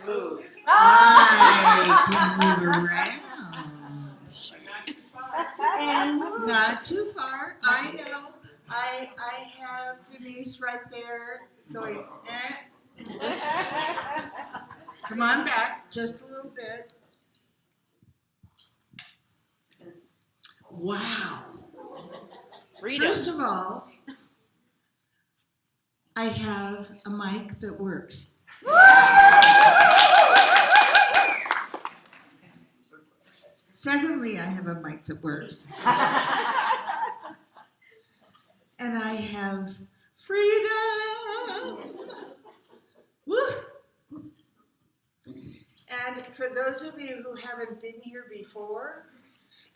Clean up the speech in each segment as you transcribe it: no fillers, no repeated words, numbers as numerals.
move. I can move around. And not too far. I know. I have Denise right there going, Come on back, just a little bit. Wow. Freedom. First of all, I have a mic that works. Secondly, I have a mic that works. And I have freedom. Woo! And for those of you who haven't been here before,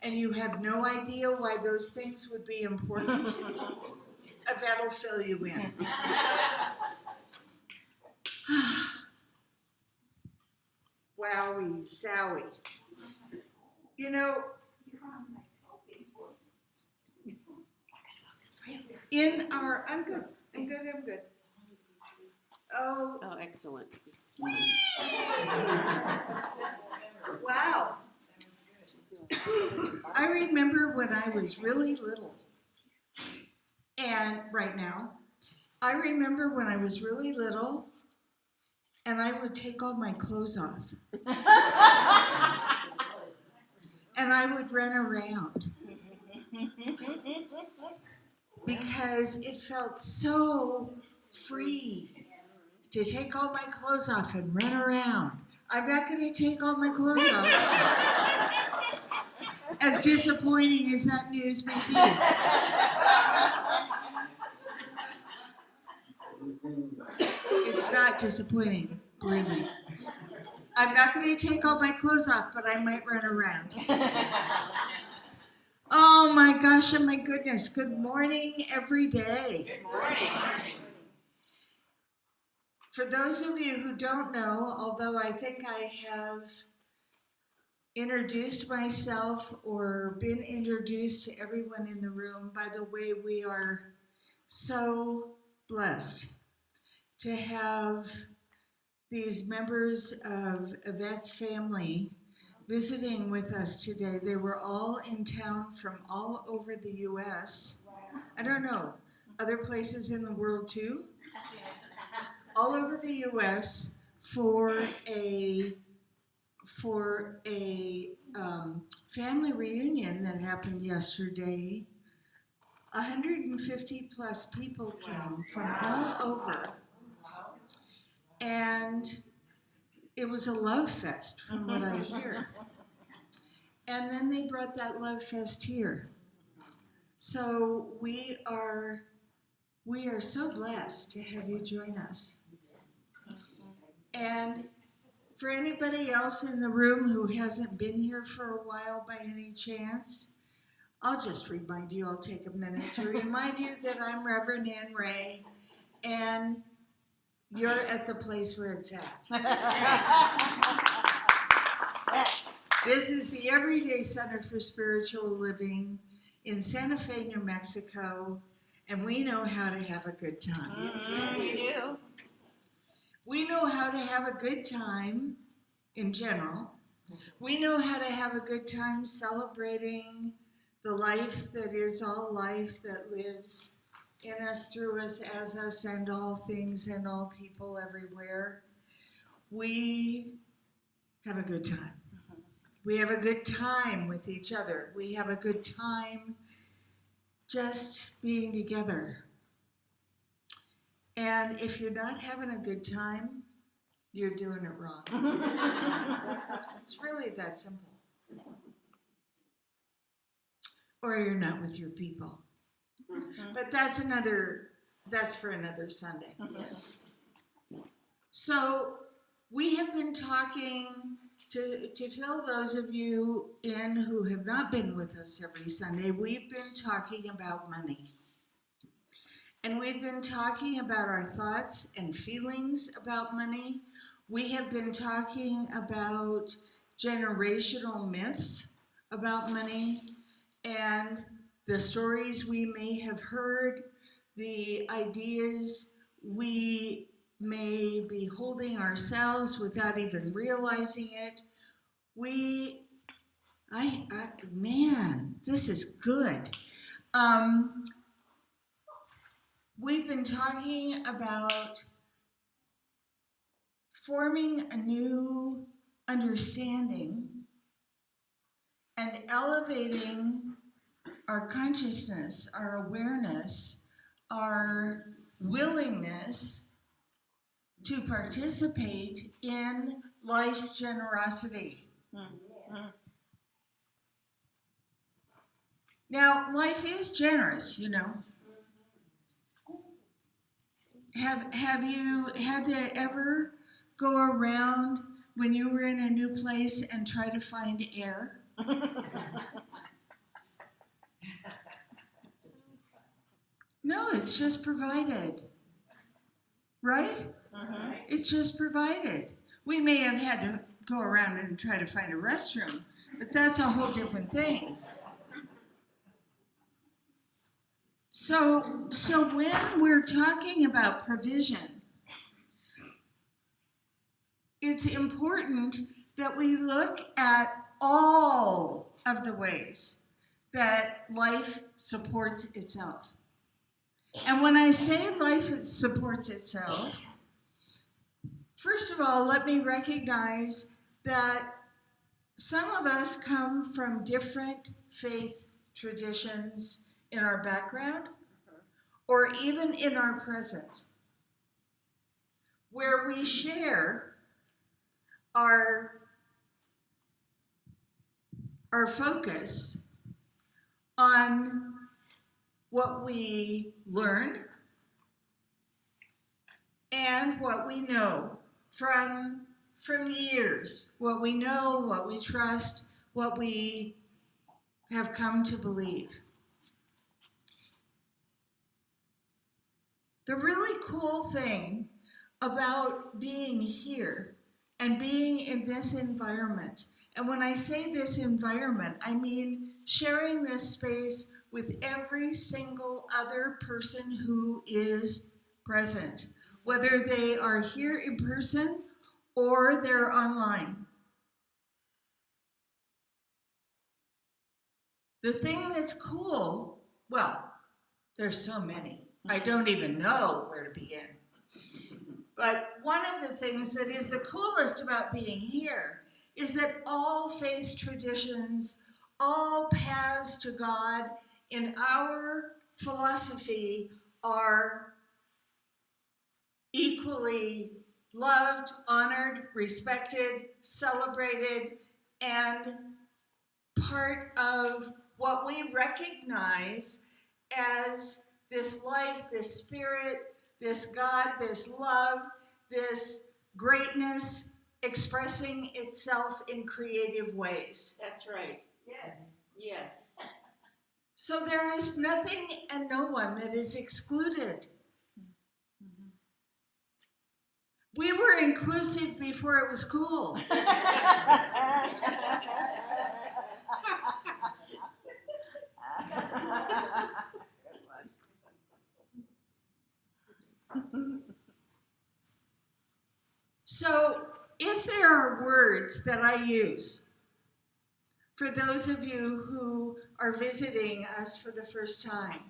and you have no idea why those things would be important, that'll fill you in. Wowie, zowie. You know, in our, I'm good. Oh, excellent. wow. I remember when I was really little, and right now, I remember when I was really little, and I would take all my clothes off. And I would run around. Because it felt so free to take all my clothes off and run around. I'm not going to take all my clothes off. As disappointing as that news may be. It's not disappointing, believe me. I'm not going to take all my clothes off, but I might run around. Oh my gosh, and my goodness. Good morning every day. Good morning. For those of you who don't know, although I think I have introduced myself or been introduced to everyone in the room, by the way, we are so blessed to have these members of Yvette's family visiting with us today. They were all in town from all over the U.S. I don't know, other places in the world too? All over the U.S. for a family reunion that happened yesterday. 150 plus people came from all over. And it was a love fest from what I hear. And then they brought that love fest here. So we are so blessed to have you join us. And for anybody else in the room who hasn't been here for a while by any chance, I'll just remind you, I'll take a minute to remind you that I'm Rev Ann Rea, and you're at the place where it's at. This is the Everyday Center for Spiritual Living in Santa Fe, New Mexico, and we know how to have a good time. Yes, we do. We know how to have a good time in general. We know how to have a good time celebrating the life that is all life that lives in us, through us, as us, and all things and all people everywhere. We have a good time. We have a good time with each other. We have a good time just being together. And if you're not having a good time, you're doing it wrong. It's really that simple. Or you're not with your people. But that's for another Sunday. So we have been talking to fill those of you in who have not been with us every Sunday. We've been talking about money. And we've been talking about our thoughts and feelings about money. We have been talking about generational myths about money and the stories we may have heard, the ideas we may be holding ourselves without even realizing it. Man, this is good. We've been talking about forming a new understanding and elevating our consciousness, our awareness, our willingness to participate in life's generosity. Mm-hmm. Now, life is generous, you know. Have you had to ever go around when you were in a new place and try to find air? No, it's just provided. Right? Mm-hmm. It's just provided. We may have had to go around and try to find a restroom, but that's a whole different thing. So when we're talking about provision, it's important that we look at all of the ways that life supports itself. And when I say life supports itself, first of all, let me recognize that some of us come from different faith traditions in our background or even in our present, where we share our focus on what we learned and what we know from years, what we know, what we trust, what we have come to believe. The really cool thing about being here and being in this environment, and when I say this environment, I mean sharing this space with every single other person who is present, whether they are here in person or they're online. The thing that's cool, well, there's so many. I don't even know where to begin. But one of the things that is the coolest about being here is that all faith traditions, all paths to God in our philosophy are equally loved, honored, respected, celebrated, and part of what we recognize as this life, this spirit, this God, this love, this greatness expressing itself in creative ways. That's right. Yes. Yes. So there is nothing and no one that is excluded. Mm-hmm. We were inclusive before it was cool. So if there are words that I use, for those of you who are visiting us for the first time,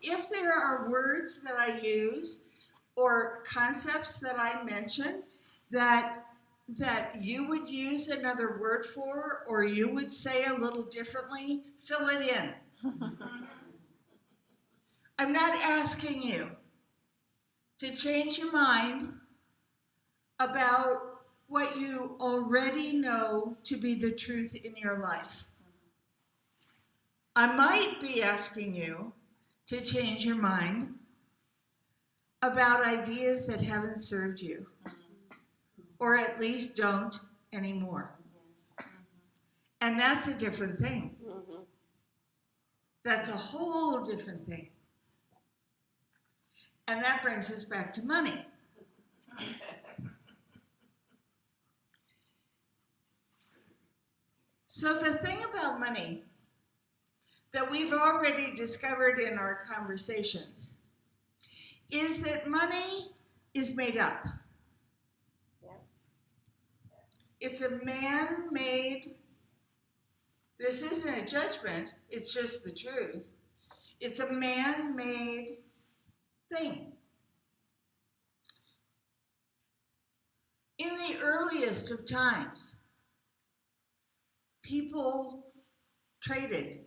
if there are words that I use or concepts that I mention that you would use another word for or you would say a little differently, fill it in. I'm not asking you to change your mind about what you already know to be the truth in your life. I might be asking you to change your mind about ideas that haven't served you, or at least don't anymore. And that's a different thing. That's a whole different thing. And that brings us back to money. So the thing about money that we've already discovered in our conversations is that money is made up. It's a man-made, this isn't a judgment, it's just the truth. It's a man-made thing. In the earliest of times, people traded.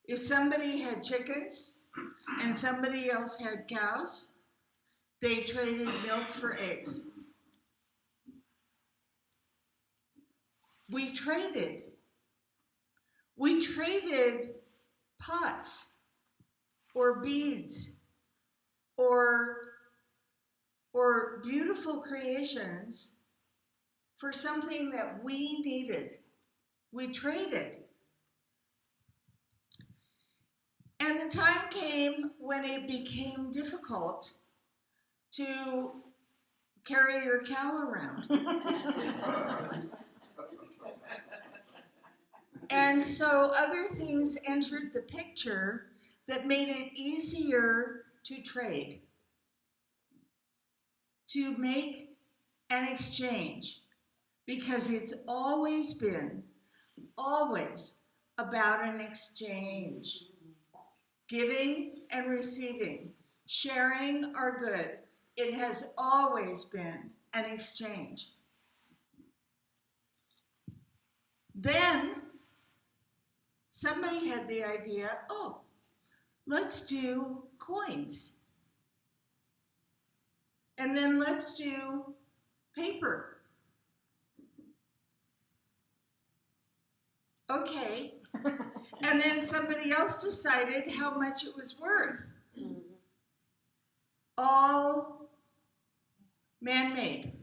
If somebody had chickens and somebody else had cows, they traded milk for eggs. We traded. We traded pots or beads or beautiful creations for something that we needed. We traded. And the time came when it became difficult to carry your cow around. And so other things entered the picture that made it easier to trade, to make an exchange, because it's always been, always about an exchange. Giving and receiving, sharing our good. It has always been an exchange. Then somebody had the idea, oh, let's do coins. And then let's do paper. Okay. And then somebody else decided how much it was worth. All man-made.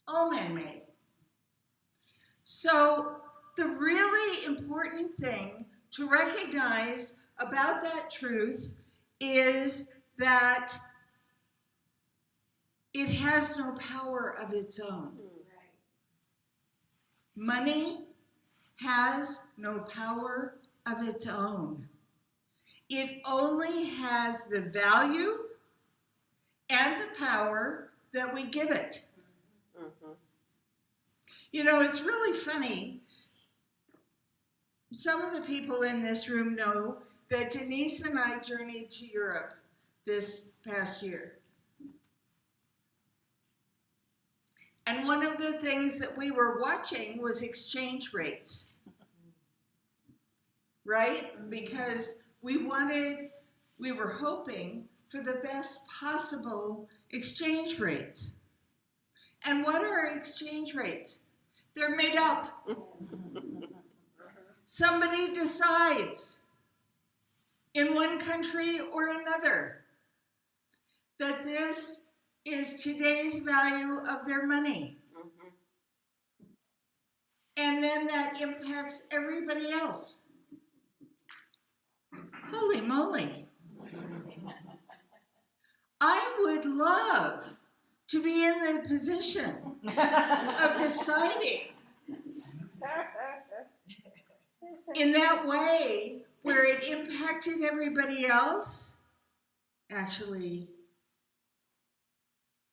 All man-made. So the really important thing to recognize about that truth is that it has no power of its own. Money has no power of its own. It only has the value and the power that we give it. You know, it's really funny. Some of the people in this room know that Denise and I journeyed to Europe this past year. And one of the things that we were watching was exchange rates, right? Because we were hoping for the best possible exchange rates. And what are exchange rates? They're made up. Somebody decides in one country or another that this is today's value of their money. And then that impacts everybody else. Holy moly. I would love to be in the position of deciding in that way where it impacted everybody else. Actually,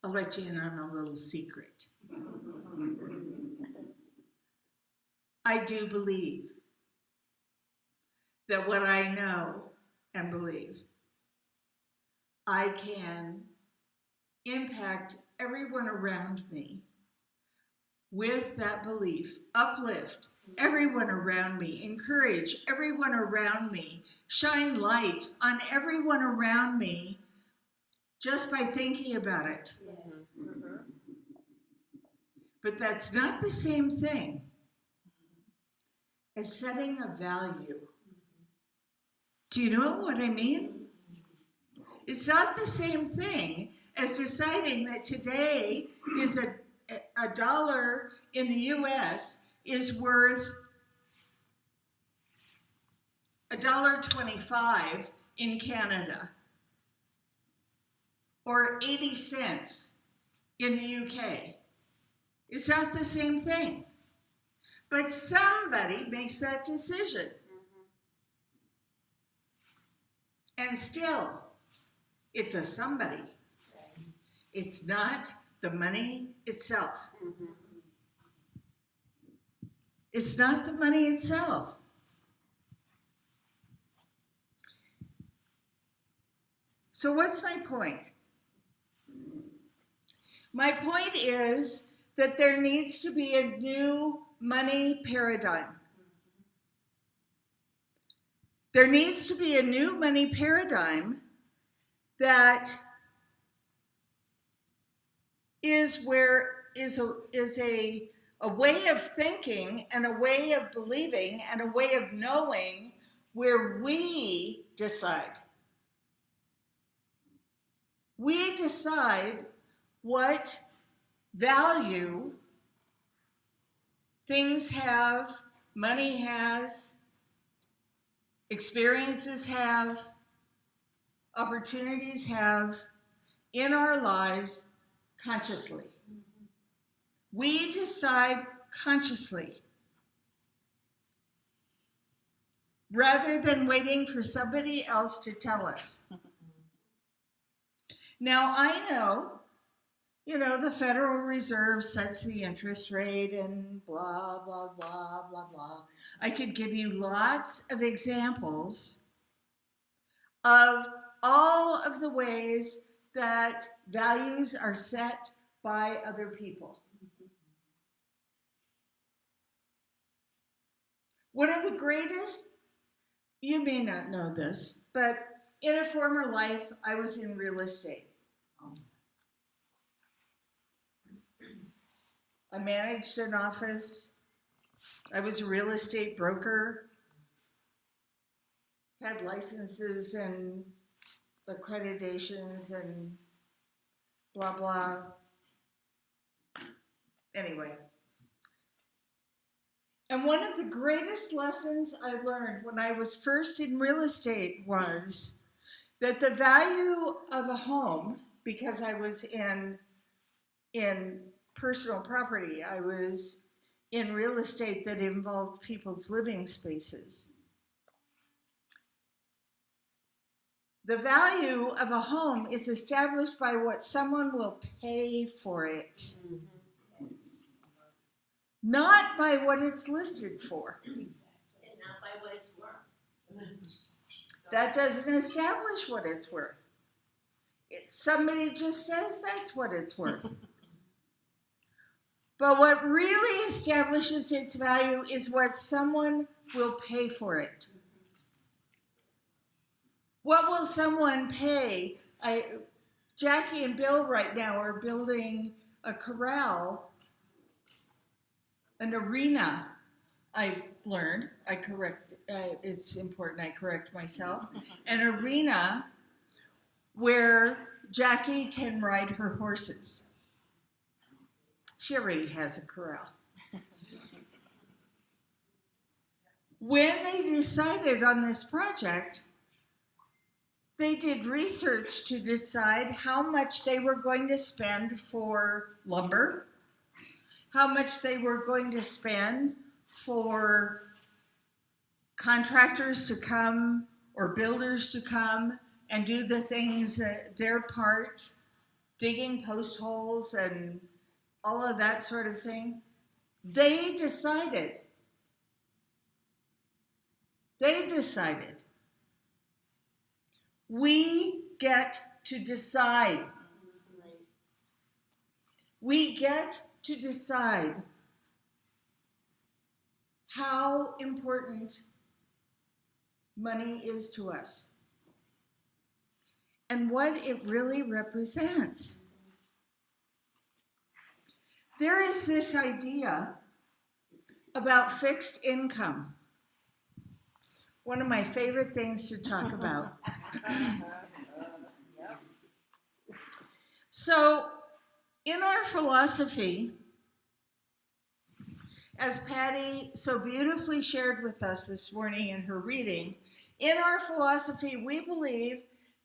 I'll let you in on a little secret. I do believe that what I know and believe, I can impact everyone around me with that belief, uplift everyone around me, encourage everyone around me, shine light on everyone around me just by thinking about it. Yes. But that's not the same thing as setting a value. Do you know what I mean? It's not the same thing as deciding that today is a dollar in the US is worth $1.25 in Canada, or 80 cents in the UK. It's not the same thing. But somebody makes that decision. And still, It's a somebody. It's not the money itself. It's not the money itself. So what's my point? My point is that there needs to be a new money paradigm. There needs to be a new money paradigm that is a way of thinking and a way of believing and a way of knowing where we decide. We decide what value things have, money has, experiences have, opportunities have in our lives consciously. We decide consciously rather than waiting for somebody else to tell us. Now, I know, the Federal Reserve sets the interest rate and blah, blah, blah, blah, blah. I could give you lots of examples of all of the ways that values are set by other people. One of the greatest, you may not know this, but in a former life, I was in real estate. I managed an office. I was a real estate broker, had licenses and accreditations and blah, blah. Anyway. And one of the greatest lessons I learned when I was first in real estate was that the value of a home, because I was in personal property, I was in real estate that involved people's living spaces. The value of a home is established by what someone will pay for it, not by what it's listed for. And not by what it's worth. That doesn't establish what it's worth. Somebody just says that's what it's worth. But what really establishes its value is what someone will pay for it. What will someone pay? Jackie and Bill right now are building a corral, an arena. I learned, it's important I correct myself, an arena where Jackie can ride her horses. She already has a corral. When they decided on this project, they did research to decide how much they were going to spend for lumber, how much they were going to spend for contractors to come or builders to come and do the things, their part, digging post holes and all of that sort of thing. They decided. We get to decide. We get to decide how important money is to us and what it really represents. There is this idea about fixed income. One of my favorite things to talk about. So, in our philosophy, as Patty so beautifully shared with us this morning in her reading, in our philosophy, we believe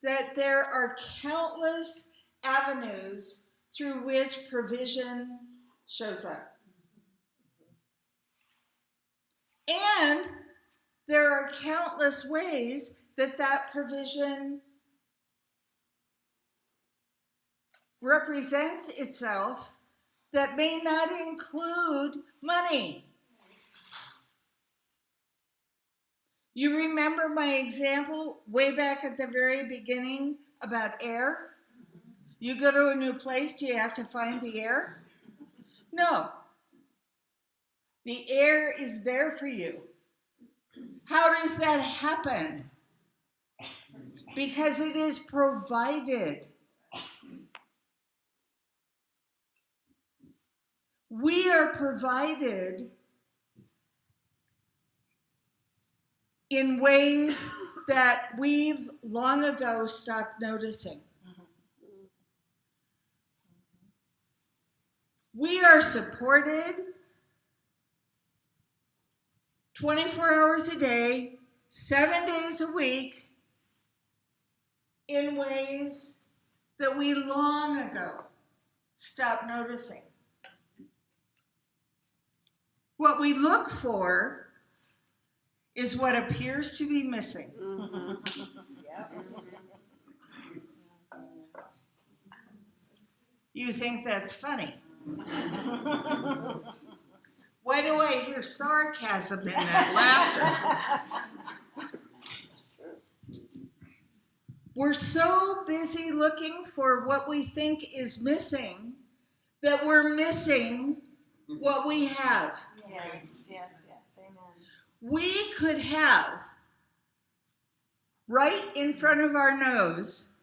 that there are countless avenues through which provision shows up. And there are countless ways that that provision represents itself that may not include money. You remember my example way back at the very beginning about air? You go to a new place, do you have to find the air? No. The air is there for you. How does that happen? Because it is provided. We are provided in ways that we've long ago stopped noticing. We are supported 24 hours a day, 7 days a week, in ways that we long ago stopped noticing. What we look for is what appears to be missing. You think that's funny. Why do I hear sarcasm in that laughter? We're so busy looking for what we think is missing that we're missing what we have. Yes, yes, amen. We could have right in front of our nose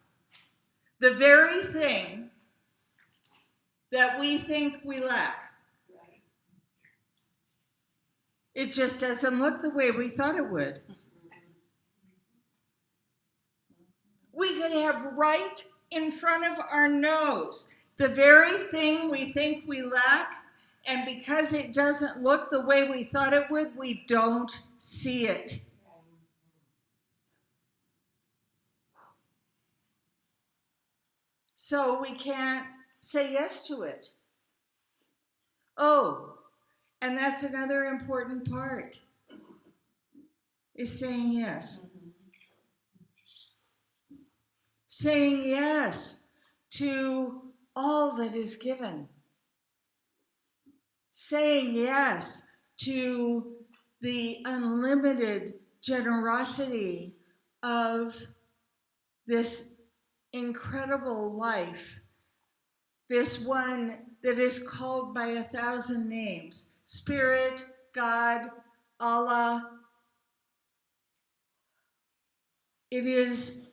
the very thing that we think we lack. Right. It just doesn't look the way we thought it would. We could have right in front of our nose the very thing we think we lack, and because it doesn't look the way we thought it would, we don't see it. So we can't say yes to it. Oh, and that's another important part, is saying yes. Saying yes to all that is given. Saying yes to the unlimited generosity of this incredible life, this one that is called by 1,000 names: Spirit, God, Allah. It is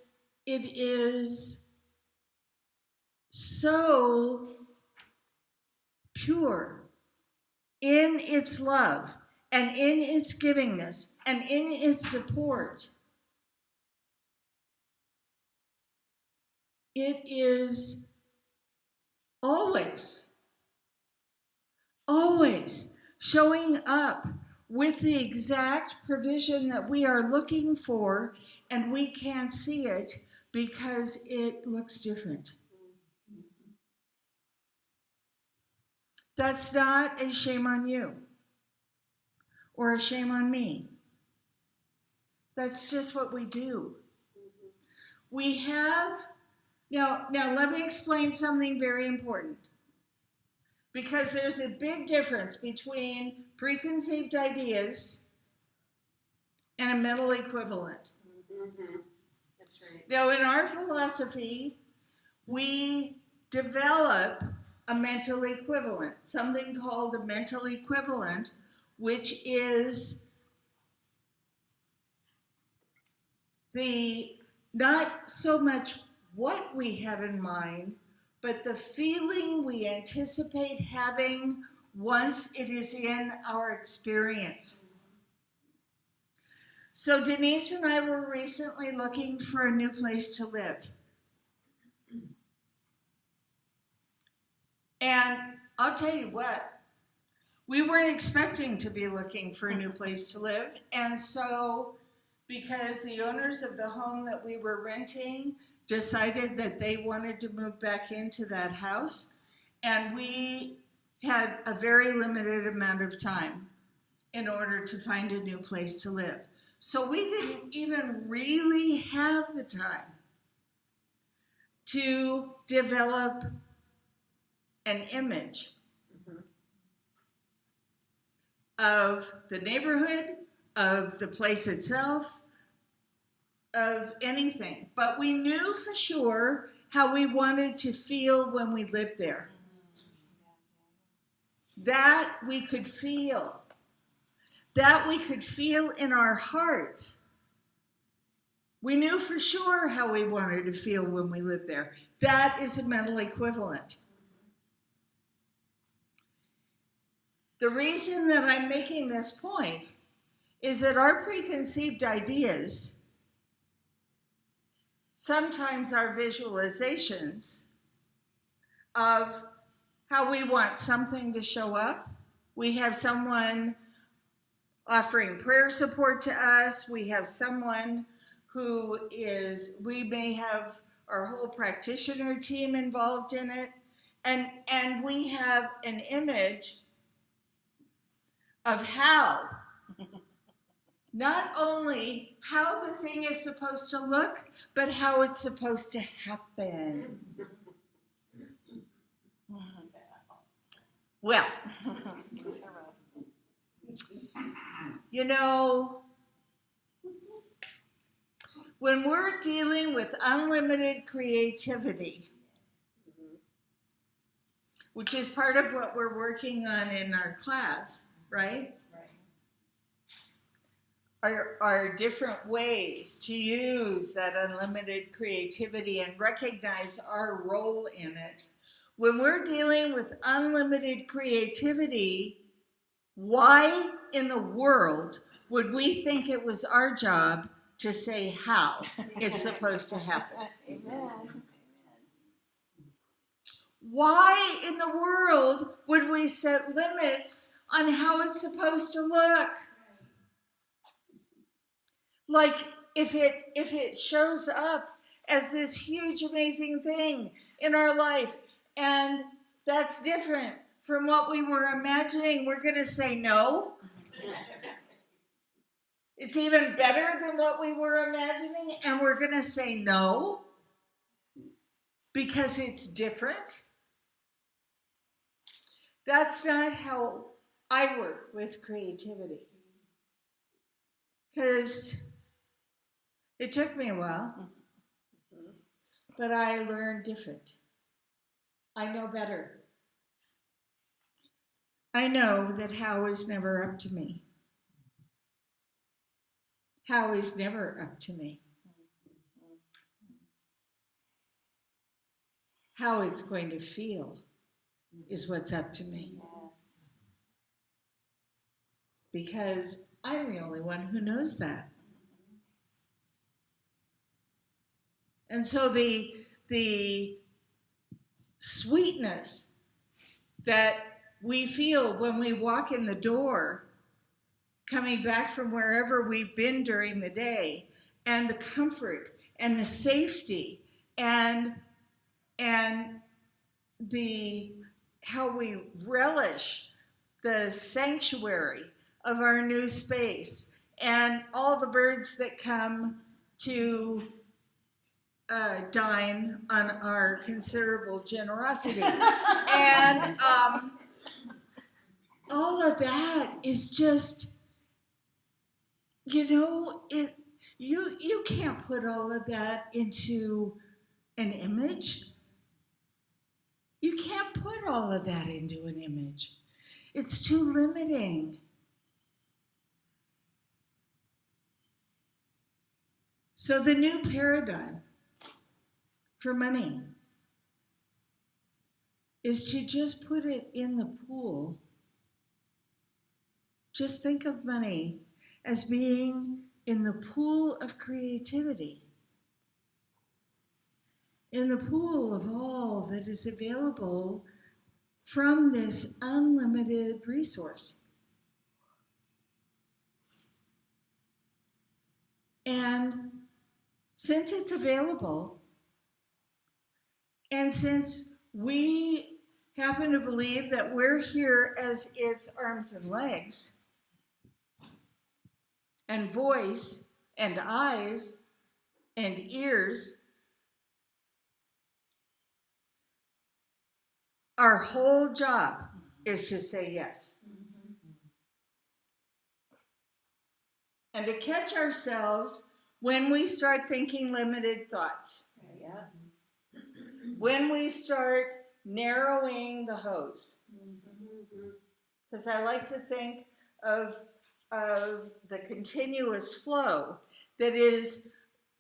so pure in its love and in its givingness and in its support. It is always showing up with the exact provision that we are looking for, and we can't see it because it looks different. That's not a shame on you or a shame on me. That's just what we do. We have, now let me explain something very important. Because there's a big difference between preconceived ideas and a mental equivalent. Mm-hmm. That's right. Now, in our philosophy, we develop a mental equivalent, something called a mental equivalent, which is the not so much what we have in mind, but the feeling we anticipate having once it is in our experience. So Denise and I were recently looking for a new place to live. And I'll tell you what, we weren't expecting to be looking for a new place to live. And so, because the owners of the home that we were renting decided that they wanted to move back into that house, and we had a very limited amount of time in order to find a new place to live. So we didn't even really have the time to develop an image Mhm. of the neighborhood, of the place itself, of anything. But we knew for sure how we wanted to feel when we lived there. That we could feel. That we could feel in our hearts. We knew for sure how we wanted to feel when we lived there. That is a mental equivalent. The reason that I'm making this point is that our preconceived ideas, sometimes our visualizations of how we want something to show up. We have someone offering prayer support to us. We have someone we may have our whole practitioner team involved in it. And we have an image of how, not only how the thing is supposed to look, but how it's supposed to happen. Well, you know, when we're dealing with unlimited creativity, which is part of what we're working on in our class, right? Are different ways to use that unlimited creativity and recognize our role in it. When we're dealing with unlimited creativity, why in the world would we think it was our job to say how it's supposed to happen? Amen. Why in the world would we set limits on how it's supposed to look? Like if it shows up as this huge, amazing thing in our life, and that's different from what we were imagining, we're going to say no. It's even better than what we were imagining, and we're going to say no because it's different. That's not how I work with creativity. Because it took me a while, but I learned different. I know better. I know that how is never up to me. How is never up to me. How it's going to feel is what's up to me. Yes. Because I'm the only one who knows that. And so the sweetness that we feel when we walk in the door, coming back from wherever we've been during the day, and the comfort and the safety and the how we relish the sanctuary of our new space and all the birds that come to dine on our considerable generosity. And all of that is just, you can't put all of that into an image. You can't put all of that into an image. It's too limiting. So the new paradigm for money is to just put it in the pool. Just think of money as being in the pool of creativity, in the pool of all that is available from this unlimited resource. And since it's available, and since we happen to believe that we're here as its arms and legs, and voice, and eyes, and ears, Our whole job is to say yes. And to catch ourselves when we start thinking limited thoughts. Yes. When we start narrowing the hose. Because I like to think of the continuous flow that is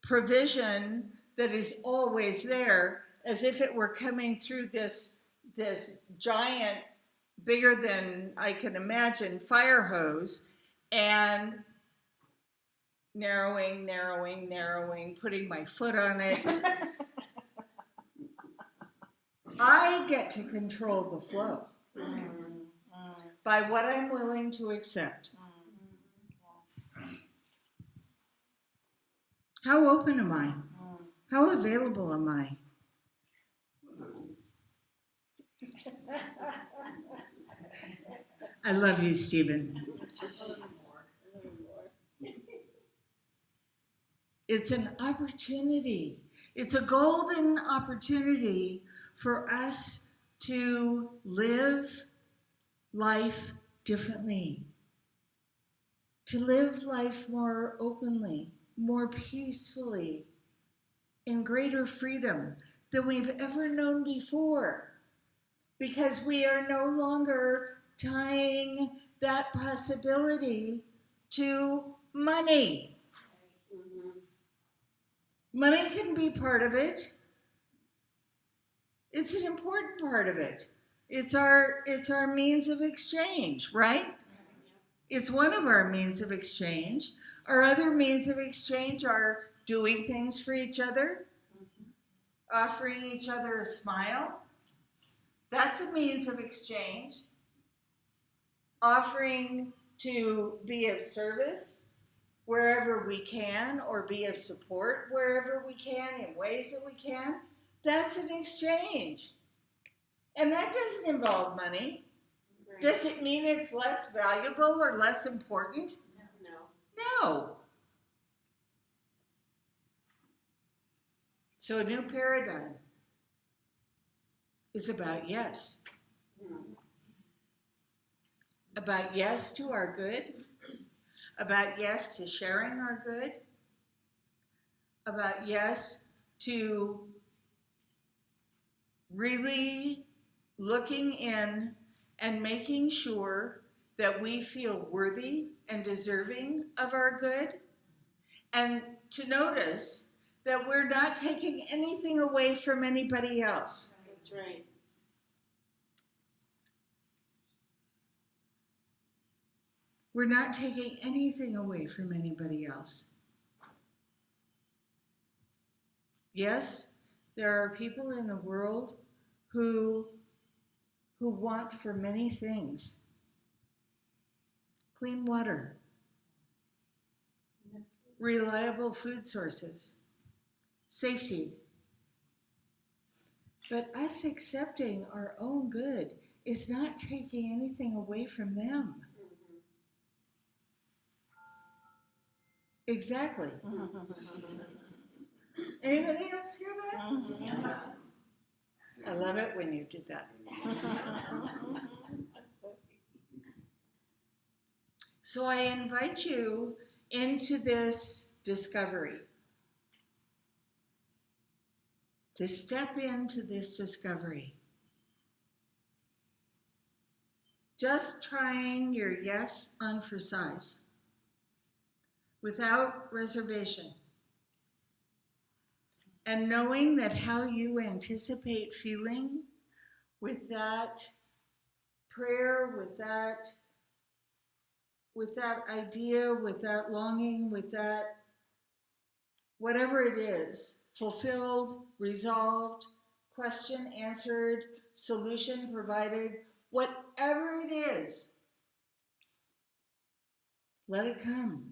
provision that is always there, as if it were coming through this giant, bigger than I can imagine, fire hose, and narrowing, narrowing, narrowing, putting my foot on it. I get to control the flow by what I'm willing to accept. How open am I? How available am I? I love you, Stephen. It's an opportunity. It's a golden opportunity for us to live life differently, to live life more openly, more peacefully, in greater freedom than we've ever known before, because we are no longer tying that possibility to money. Money can be part of it. It's an important part of it. It's our means of exchange, right? It's one of our means of exchange. Our other means of exchange are doing things for each other, offering each other a smile. That's a means of exchange. Offering to be of service wherever we can, or be of support wherever we can, in ways that we can. That's an exchange. And that doesn't involve money. Does it mean it's less valuable or less important? No. So a new paradigm is about yes. About yes to our good. About yes to sharing our good. About yes to really looking in and making sure that we feel worthy and deserving of our good, and to notice that we're not taking anything away from anybody else. That's right. We're not taking anything away from anybody else. Yes, there are people in the world who want for many things. Clean water, reliable food sources, safety. But us accepting our own good is not taking anything away from them. Exactly. Anybody else hear that? I love it when you do that. So I invite you into this discovery, to step into this discovery. Just trying your yes on for size, without reservation. And knowing that how you anticipate feeling with that prayer, with that idea, with that longing, with that whatever it is, fulfilled, resolved, question answered, solution provided, whatever it is, let it come.